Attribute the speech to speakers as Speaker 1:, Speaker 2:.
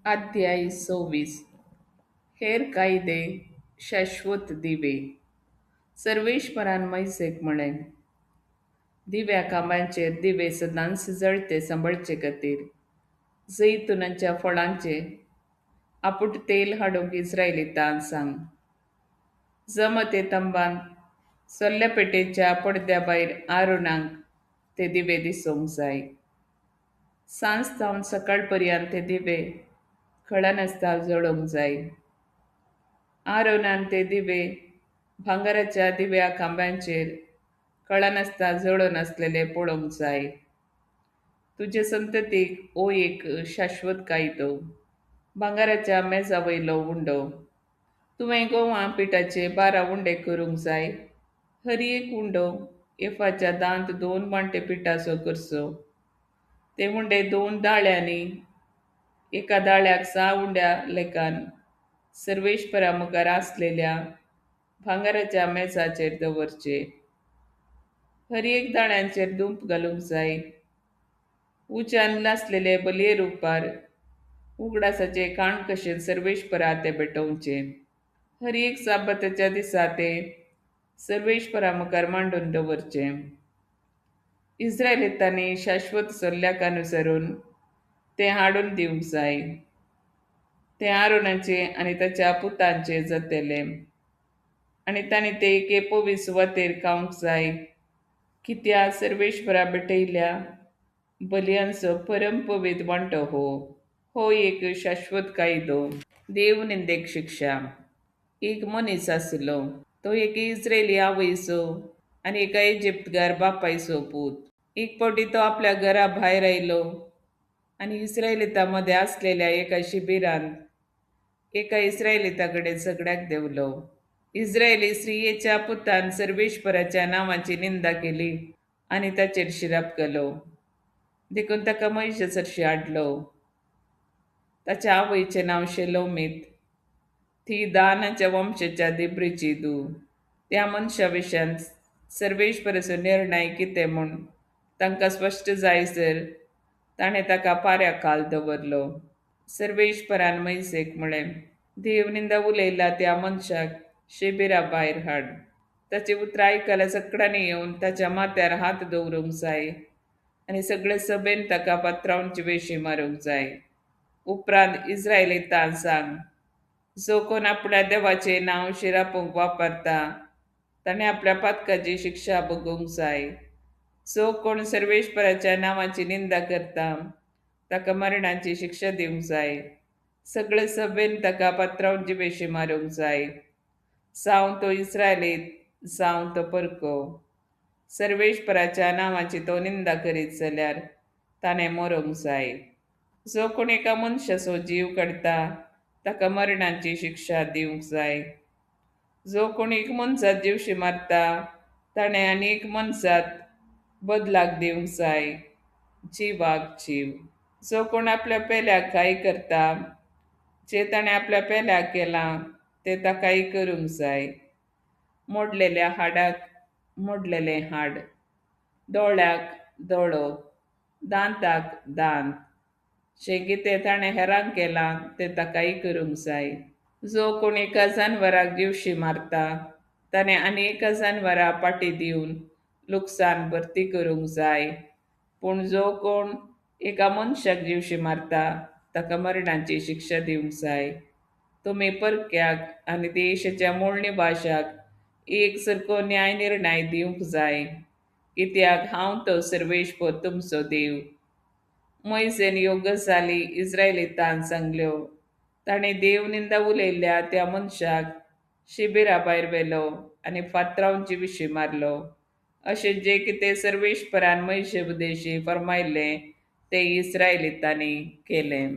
Speaker 1: अध्याय 26 हेर कायदे शाश्वत दिवे सर्वेश्वरान मैसेक म्हळें दिव्या खांबांचेर दिवे सदांच जळते सांबाळचे खातीर जैतुनांच्या फळांचे आपूट तेल हाडूंक इस्रायलितांक सांग जमते तंबान सल्ल्या पेटेच्या पडद्या भायर आरोनांक ते दिवे दिसूंक जाय सांज जावन सकाळ पर्यंत ते दिवे खळनासता जळोवंक जाय आरोनान ते दिवे भांगराच्या दिव्या खांब्यांचेर कळनासता जळोन आसलेले पळोवंक जाय तुजे संततीक ओ एक शाश्वत कायदो भांगराच्या मेजा वयलो उंडो तुवें गोवा पिठाचे 12 उंडे करूंक जाय हर एक उंडो एफाच्या दांत 2 मांटे पिठाचो करचो ते उंडे 2 दाळ्यांनी एका दाळ्याक 6 उंड्या लेखान सर्वेश्वरा मुखार आसलेल्या भांगराच्या मेजाचेर दवरचे हर एक दाळ्यांचेर दूंप घालूंक जाय उज्यान लासलेले बलये रुपार उगडासाचे काण कशेन सर्वेश्वरा ते भेटोवचे हर एक साबताच्या दिसा ते सर्वेश्वरा मुखार मांडून दवरचे इस्रायलितांनी शाश्वत सल्ल्याक अनुसरून ते हाडून दिवंक जाय ते आरोनाचे आनी ताच्या पुतांचे जातले आनी तांणी ते केपोवी सुवातेर खावंक जाय कित्याक सर्वेश्वरा भेटयल्या बलयांचो परम पवित्र वांटो हो एक शाश्वत कायदो देव निंदेक शिक्षा एक मनीस आसलो तो एक इस्रायली आवयचो आनी एका इजिप्तकार बापायचो पूत एक फावटी तो आपल्या घरा भायर आयलो आनी इस्रायलितां मदें आसलेल्या एका शिबिरांत एका इस्रायलिता कडेन झगड्याक देवलो इस्रायली स्त्रियेच्या पुतान सर्वेश्वराच्या नांवाची निंदा केली आनी ताचेर शिराप केलो देखून ताका मैश चडशी हाडलो ताच्या आवयचें नांव शेलोमीत ती दानाच्या वंशाच्या दिब्रीची धूव त्या मनशा विशयान सर्वेश्वराचो निर्णय कितें म्हूण तांकां स्पश्ट जायसर ताणें ताका पाऱ्या खाल दवरलो सर्वेश्वरान मैसेक म्हळें देव निंदा उलयला त्या मनशाक शिबिरा भायर हाड ताची उतरां आयकल्या सगळ्यांनी येवन ताच्या माथ्यार हात दवरूंक जाय आनी सगळे सभेन ताका पात्रांवची वेशी मारूंक जाय उपरांत इस्रायलितांक सांग जो कोण आपल्या देवाचें नांव शिरापूंक वापरता ताणें आपल्या पातकाची शिक्षा भोगूंक जाय जो कोण सर्वेश्वराच्या नांवाची निंदा करता ताका मरणाची शिक्षा दिवंक जाय सगळे सभेन ताका पात्रांवची वेशी मारूंक जाय जावं तो इस्रायलीत जावं तो परको सर्वेश्वराच्या नांवाची तो निंदा करीत जाल्यार ताणें मरूंक जाय जो कोण एका मनशाचो जीव काडटा ताका मरणाची शिक्षा दिवंक जाय जो कोण एक मनशात जीवशी मारता ताणें आनी एक मनशात बदलाक दिवंक जाय जिवाक जीव जो कोण आपल्या पेल्याक काय करता जे ताणें आपल्या पेल्याक केलां ते ताकाय करूंक जाय मोडलेल्या हाडाक मोडलेलें हाड दोळ्याक दोळो दांताक दांत जें कितें ताणें हेरांक केलां तें ताकाय करूंक जाय जो कोण एका जानवराक जीवशी मारता ताणें आनी एका जानवरा पाटी दिवन लुकसाण भरती करूंक जाय पूण जो कोण एका मनशाक जीवशी मारता ताका मरणाची शिक्षा दिवंक जाय तुमी परक्याक आनी देशाच्या मूळ निवाशाक एक सारको न्याय निर्णय दिवंक जाय कित्याक हांव तो सर्वेश्वर तुमचो देव मैसेन ह्यो गजाली इस्रायलितांक सांगल्यो ताणें देव निंदा उलयल्ल्या त्या मनशाक शिबिरा भायर व्हेलो आनी फातरांवची विशी मारलो अशें जें कितें सर्वेश्वरान मैशे उदेशी फरमायल्लें तें इस्रायलितांनी केलें